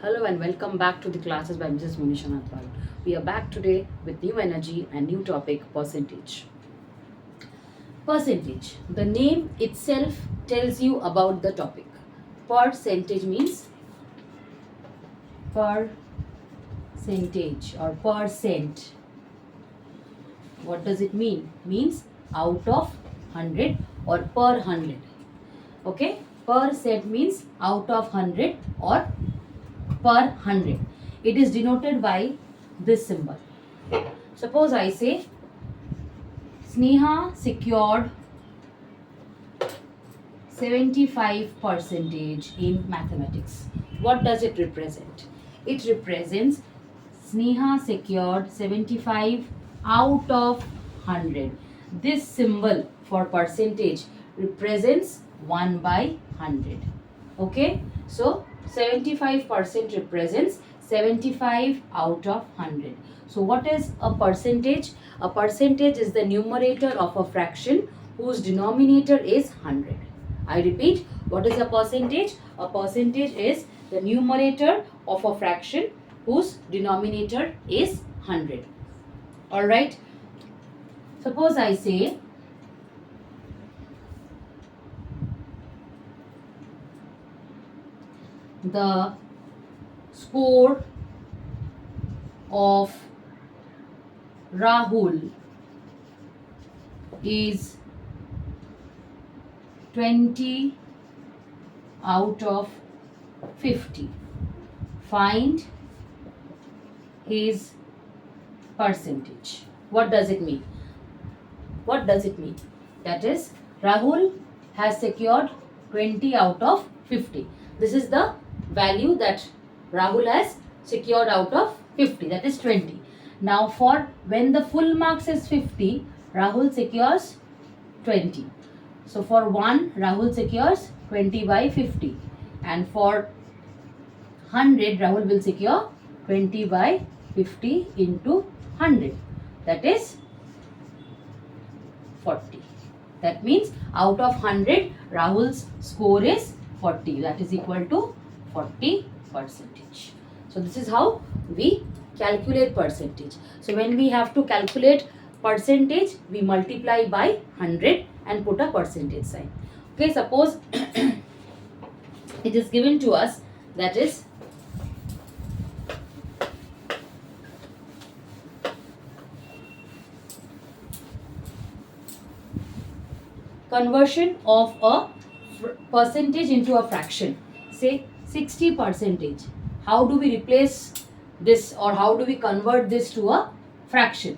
Hello and welcome back to the classes by Mrs. Munisha Nathwal. We are back today with new energy and new topic, percentage. Percentage. The name itself tells you about the topic. Percentage means percentage or percent. What does it mean? Means out of 100 or per 100. Okay? Percent means out of 100 or per 100. It is denoted by this symbol. Suppose I say Sneha secured 75% in mathematics. What does it represent? It represents Sneha secured 75 out of 100. This symbol for percentage represents 1 by 100. Okay, so 75% represents 75 out of 100. So what is a percentage? A percentage is the numerator of a fraction whose denominator is 100. I repeat, what is a percentage? A percentage is the numerator of a fraction whose denominator is 100. Alright, suppose I say the score of Rahul is 20 out of 50. Find his percentage. What does it mean? What does it mean? That is, Rahul has secured 20 out of 50. This is the value that Rahul has secured out of 50, that is 20. Now for when the full marks is 50, Rahul secures 20. So for 1, Rahul secures 20 by 50. And for 100, Rahul will secure 20 by 50 into 100. That is 40. That means out of 100, Rahul's score is 40. That is equal to 40%. So this is how we calculate percentage. So when we have to calculate percentage, we multiply by 100 and put a percentage sign. Okay, suppose it is given to us, that is conversion of a percentage into a fraction. Say 60%. How do we replace this, or how do we convert this to a fraction?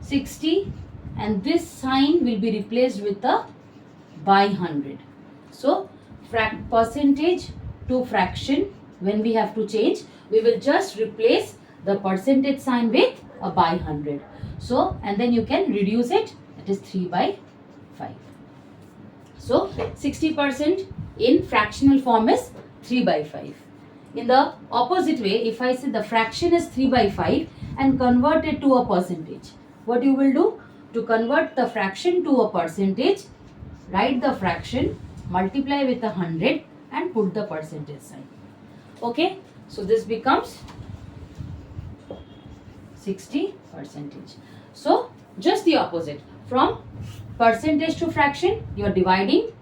60, and this sign will be replaced with a by 100. So percentage to fraction, when we have to change, we will just replace the percentage sign with a by 100. So, and then you can reduce it, that is 3 by 5. So 60% in fractional form is 3 by 5. In the opposite way, if I say the fraction is 3 by 5 and convert it to a percentage, what you will do? To convert the fraction to a percentage, write the fraction, multiply with 100 and put the percentage sign. Okay, so this becomes 60%. So just the opposite. From percentage to fraction, you are dividing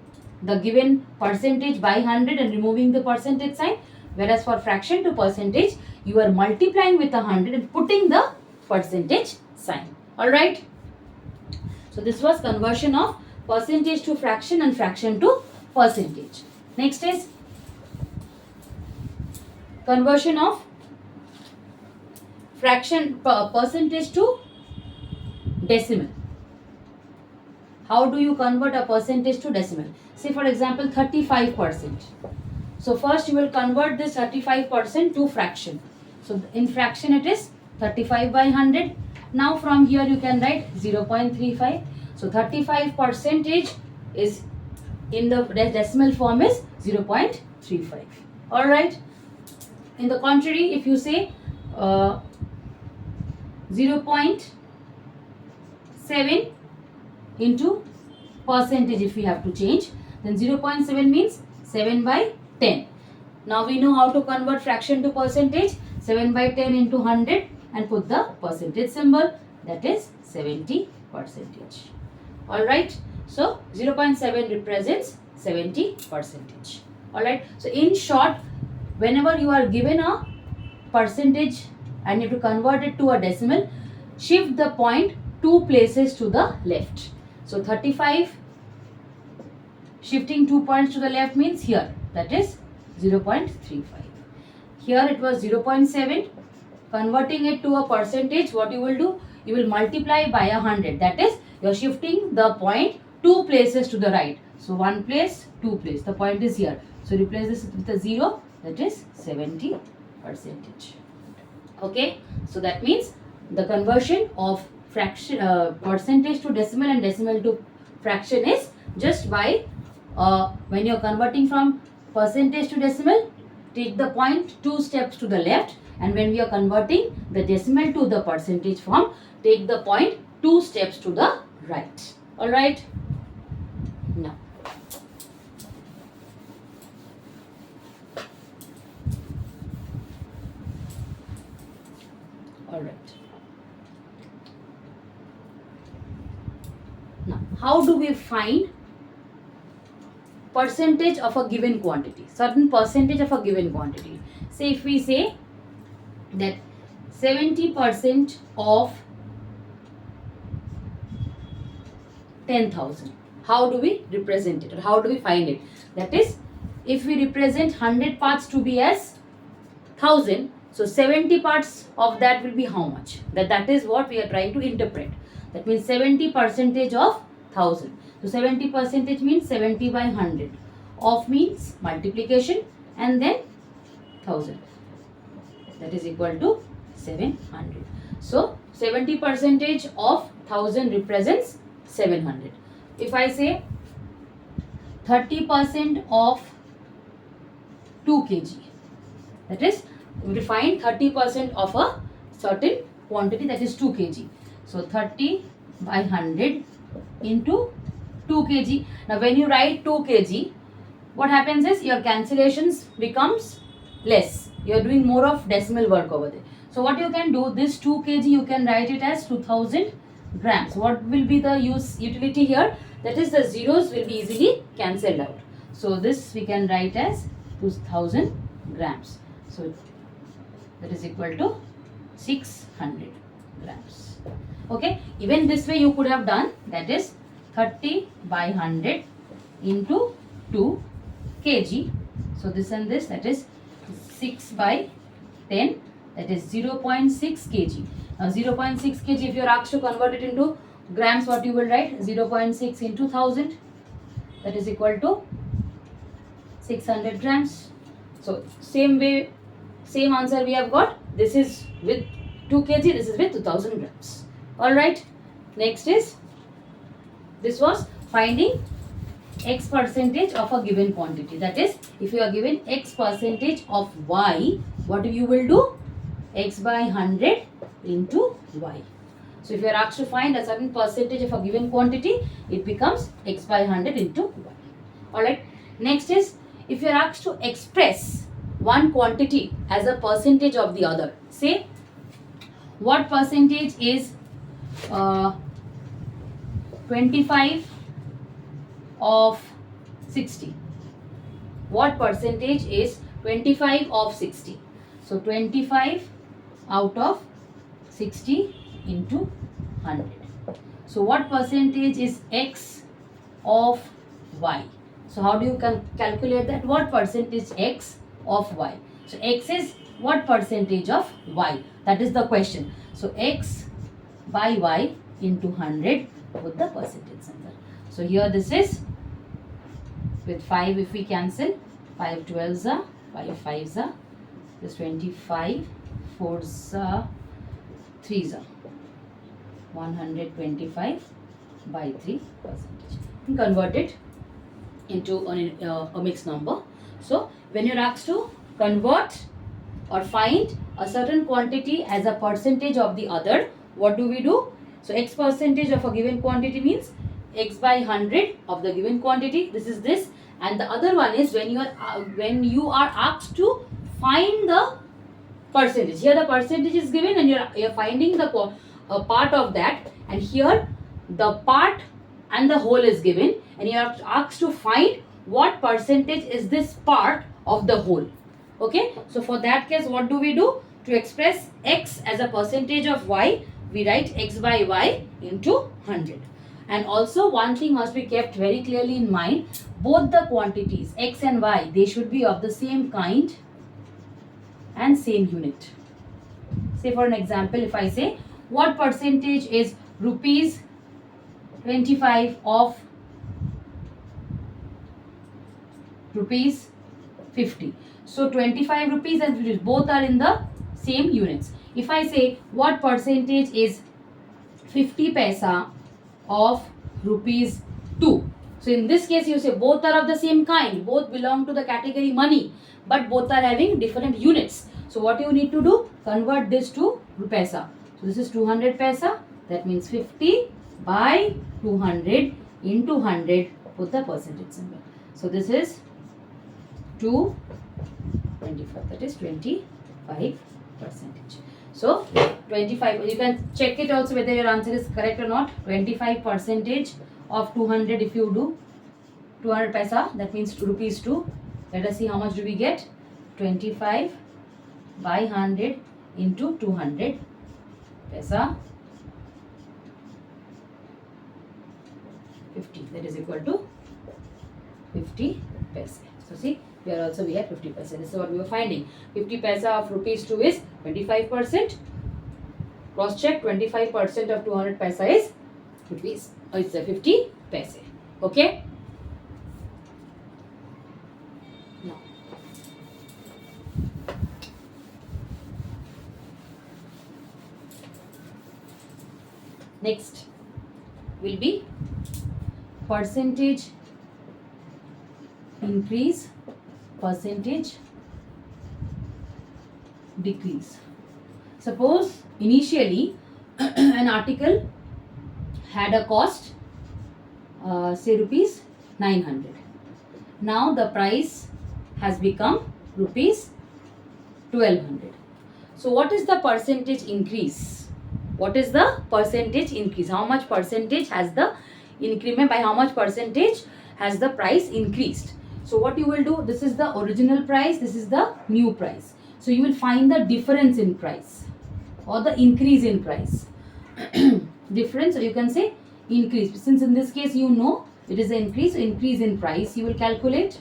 the given percentage by 100 and removing the percentage sign. Whereas for fraction to percentage, you are multiplying with 100 and putting the percentage sign. Alright. So this was conversion of percentage to fraction and fraction to percentage. Next is conversion of fraction percentage to decimal. How do you convert a percentage to decimal? Say for example 35%. So first you will convert this 35% to fraction. So in fraction it is 35 by 100. Now from here you can write 0.35. So 35% is in the decimal form is 0.35. Alright. In the contrary, if you say 0.7 into percentage, if we have to change, then 0.7 means 7 by 10. Now we know how to convert fraction to percentage. 7 by 10 into 100 and put the percentage symbol, that is 70 percentage. Alright, so 0.7 represents 70 percentage. Alright, so in short, whenever you are given a percentage and you have to convert it to a decimal, shift the point 2 places to the left. So 35, shifting 2 points to the left means here, that is 0.35. Here it was 0.7. Converting it to a percentage, what you will do? You will multiply by 100. That is, you are shifting the point 2 places to the right. So 1 place, 2 place. The point is here. So replace this with a 0. That is 70 percentage. Okay. So that means the conversion of fraction percentage to decimal and decimal to fraction is just by when you are converting from percentage to decimal, take the point 2 steps to the left, and when we are converting the decimal to the percentage form, take the point 2 steps to the right. Alright. Now, alright. Now, how do we find percentage of a given quantity? Certain percentage of a given quantity. Say if we say that 70% of 10,000. How do we represent it, or how do we find it? That is, if we represent 100 parts to be as 1000, so 70 parts of that will be how much? That is what we are trying to interpret. That means 70 percentage of 1000. So 70 percentage means 70 by 100. Of means multiplication and then 1000. That is equal to 700. So 70 percentage of 1000 represents 700. If I say 30% of 2 kg, that is, we define 30% of a certain quantity, that is 2 kg. So 30 by 100 into 2 kg. Now when you write 2 kg, what happens is your cancellations becomes less. You are doing more of decimal work over there. So what you can do, this 2 kg you can write it as 2000 grams. What will be the utility here? That is, the zeros will be easily cancelled out. So this we can write as 2000 grams. So that is equal to 600 grams. Okay, even this way you could have done, that is 30 by 100 into 2 kg. So this and this, that is 6 by 10, that is 0.6 kg. Now 0.6 kg, if you are asked to convert it into grams, what you will write? 0.6 into 1000, that is equal to 600 grams. So same way, same answer we have got. This is with 2 kg, this is with 2000 grams. Alright, next is, this was finding x percentage of a given quantity. That is, if you are given x percentage of y, what you will do? X by 100 into y. So if you are asked to find a certain percentage of a given quantity, it becomes x by 100 into y. Alright, next is, if you are asked to express one quantity as a percentage of the other, say what percentage is 25 of 60. What percentage is 25 of 60? So 25 out of 60 into 100. So what percentage is x of y? So how do you calculate that? What percentage x of y? So x is what percentage of y? That is the question. So x by y into 100 with the percentage symbol. So here this is with 5, if we cancel, 5 12s are, 5 5s are, this 25, 4s are, 3s are, 125 by 3 percentage. And convert it into a mixed number. So when you're asked to convert or find a certain quantity as a percentage of the other, what do we do? So x percentage of a given quantity means x by 100 of the given quantity. This is this, and the other one is when you are asked to find the percentage. Here the percentage is given and you're finding the part of that, and here the part and the whole is given and you are asked to find what percentage is this part of the whole. Okay, so for that case what do we do? To express x as a percentage of y, we write x by y into 100. And also one thing must be kept very clearly in mind, both the quantities x and y, they should be of the same kind and same unit. Say for an example, if I say what percentage is rupees 25 of rupees 50. So 25 rupees and 50 both are in the same units. If I say what percentage is 50 paisa of rupees 2. So in this case you say both are of the same kind, both belong to the category money, but both are having different units. So what you need to do? Convert this to paisa. So this is 200 paisa, that means 50 by 200 into 100, put the percentage symbol. So this is 225, that is 25%. So 25, you can check it also whether your answer is correct or not. 25% of 200, if you do 200 paisa, that means rupees 2. Let us see how much do we get. 25 by 100 into 200 paisa, 50, that is equal to 50 paisa. So see, here also we have 50%. This is what we were finding. 50 paisa of rupees 2 is 25%. Cross check, 25% of 200 paisa is rupees. It's a 50 paisa. Okay. Now, next will be percentage increase, percentage decrease. Suppose initially an article had a cost say rupees 900. Now the price has become rupees 1200. So what is the percentage increase? What is the percentage increase? How much percentage has the increment, by how much percentage has the price increased? So what you will do, this is the original price, this is the new price. So you will find the difference in price or the increase in price. Difference, or you can say increase. Since in this case you know it is an increase in price, you will calculate.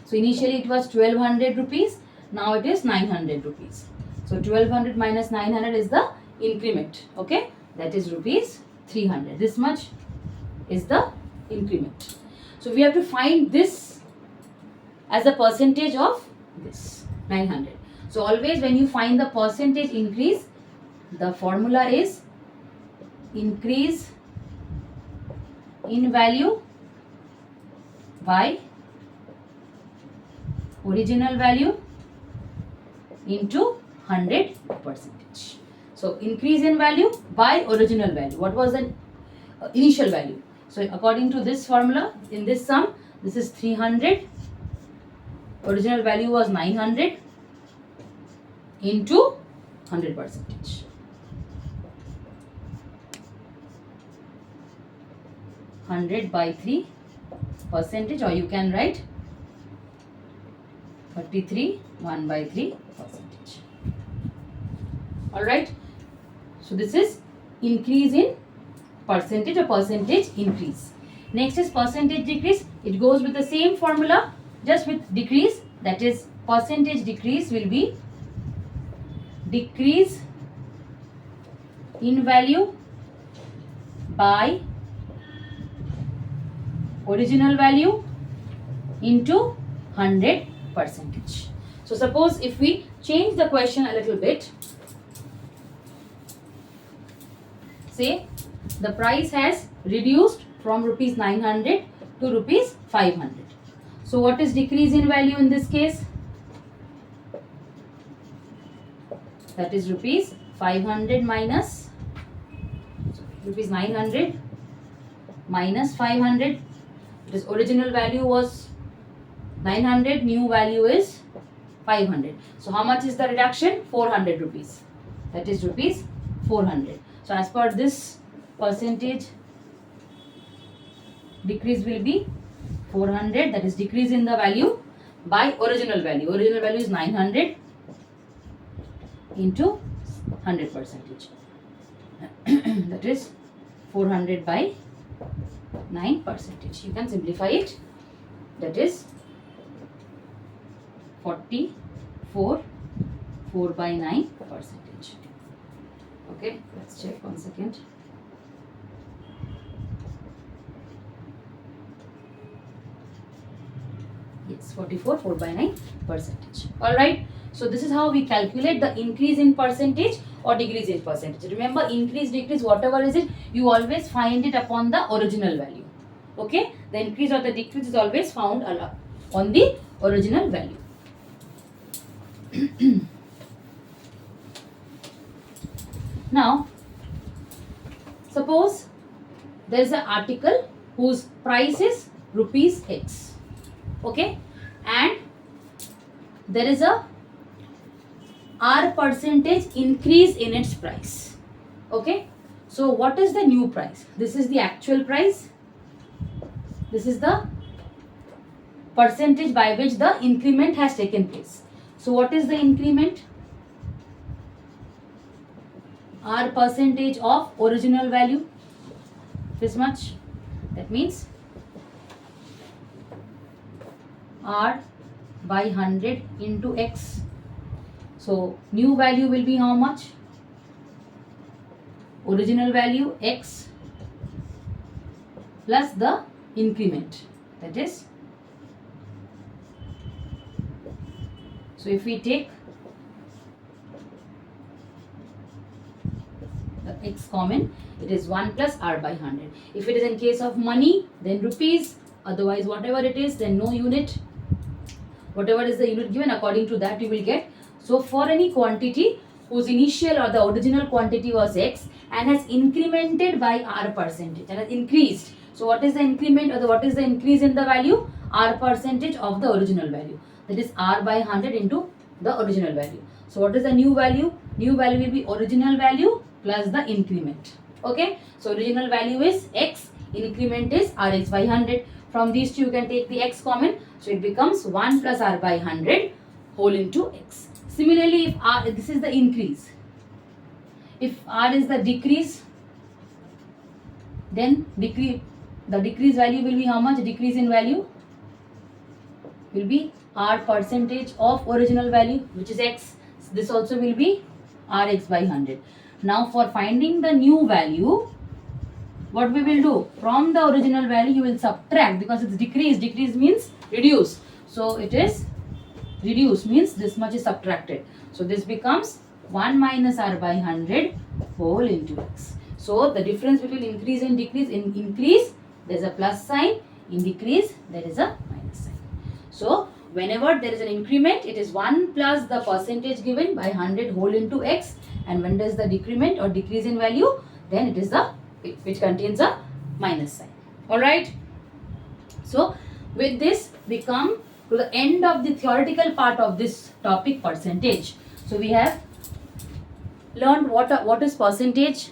So initially it was 1200 rupees, now it is 900 rupees. So 1200 minus 900 is the increment. Okay, that is rupees 300. This much is the increment. So we have to find this as a percentage of this 900. So always when you find the percentage increase, the formula is increase in value by original value into 100%. So increase in value by original value. What was the initial value? So according to this formula, in this sum, this is 300. Original value was 900 into 100%. 100 by 3%, or you can write 33 1 by 3%. Alright. So this is increase in percentage or percentage increase. Next is percentage decrease. It goes with the same formula, just with decrease. That is, percentage decrease will be decrease in value by original value into 100%. So suppose if we change the question a little bit, say the price has reduced from rupees 900 to rupees 500. So what is decrease in value in this case? That is rupees 500 minus rupees 900 minus 500. This original value was 900, new value is 500. So how much is the reduction? 400 rupees. That is rupees 400. So as per this percentage, decrease will be 400, that is decrease in the value by original value. Original value is 900 into 100 percentage. That is 400 by 9 percentage. You can simplify it. That is 44 4 by 9 percentage. Okay, let's check 1 second. Yes, 44 4 by 9 percentage. All right. So this is how we calculate the increase in percentage or decrease in percentage. Remember, increase, decrease, whatever is it, you always find it upon the original value. Okay, the increase or the decrease is always found on the original value. Now, suppose there is an article whose price is rupees X. Okay, and there is a R percentage increase in its price. Okay, so what is the new price? This is the actual price. This is the percentage by which the increment has taken place. So what is the increment? R percentage of original value, this much. That means R by 100 into X. So new value will be how much? Original value X plus the increment, that is, so if we take the X common, it is 1 plus R by 100. If it is in case of money, then rupees, otherwise whatever it is, then no unit. Whatever is the unit given, according to that you will get. So for any quantity whose initial or the original quantity was X and has incremented by R percentage and has increased. So what is the increment or what is the increase in the value? R percentage of the original value. That is R by 100 into the original value. So what is the new value? New value will be original value plus the increment. Okay. So original value is X, increment is Rx by 100. From these two you can take the X common. So it becomes 1 plus R by 100 whole into X. Similarly, if R, this is the increase. If R is the decrease, then the decrease value will be how much? Decrease in value will be R percentage of original value, which is X. This also will be Rx by 100. Now for finding the new value, what we will do? From the original value you will subtract, because it's decrease. Decrease means reduce. So it is reduce means this much is subtracted. So this becomes 1 minus R by 100 whole into X. So the difference between increase and decrease, in increase there is a plus sign, in decrease there is a minus sign. So whenever there is an increment, it is 1 plus the percentage given by 100 whole into X, and when there is the decrement or decrease in value, then it is the which contains a minus sign. Alright. So with this we come to the end of the theoretical part of this topic, percentage. So we have learned what is percentage.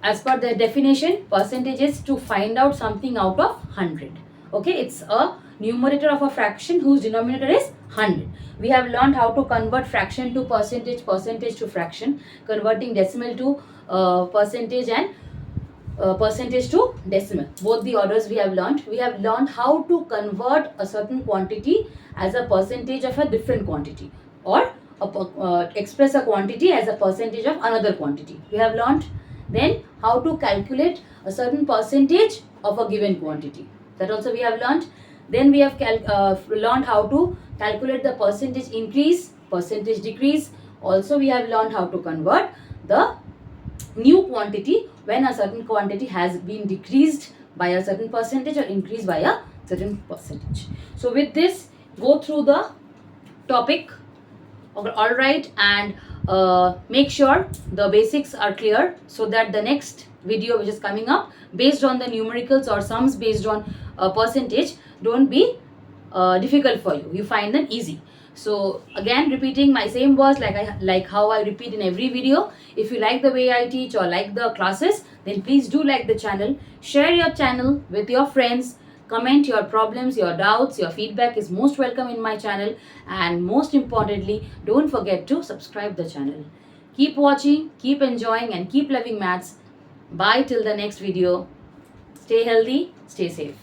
As per the definition, percentage is to find out something out of 100. Okay, it's a numerator of a fraction whose denominator is 100. We have learned how to convert fraction to percentage, percentage to fraction, converting decimal to percentage and percentage to decimal. Both the orders we have learned. We have learned how to convert a certain quantity as a percentage of a different quantity, or express a quantity as a percentage of another quantity. We have learned then how to calculate a certain percentage of a given quantity. That also we have learned. Then we have learned how to calculate the percentage increase, percentage decrease. Also we have learned how to convert the new quantity when a certain quantity has been decreased by a certain percentage or increased by a certain percentage. So with this, go through the topic. Alright, and make sure the basics are clear, so that the next video which is coming up based on the numericals or sums based on percentage don't be difficult for you. You find them easy. So again, repeating my same words like how I repeat in every video. If you like the way I teach or like the classes, then please do like the channel, share your channel with your friends, comment your problems, your doubts, your feedback is most welcome in my channel, and most importantly, don't forget to subscribe the channel. Keep watching, keep enjoying, and keep loving maths. Bye till the next video. Stay healthy, stay safe.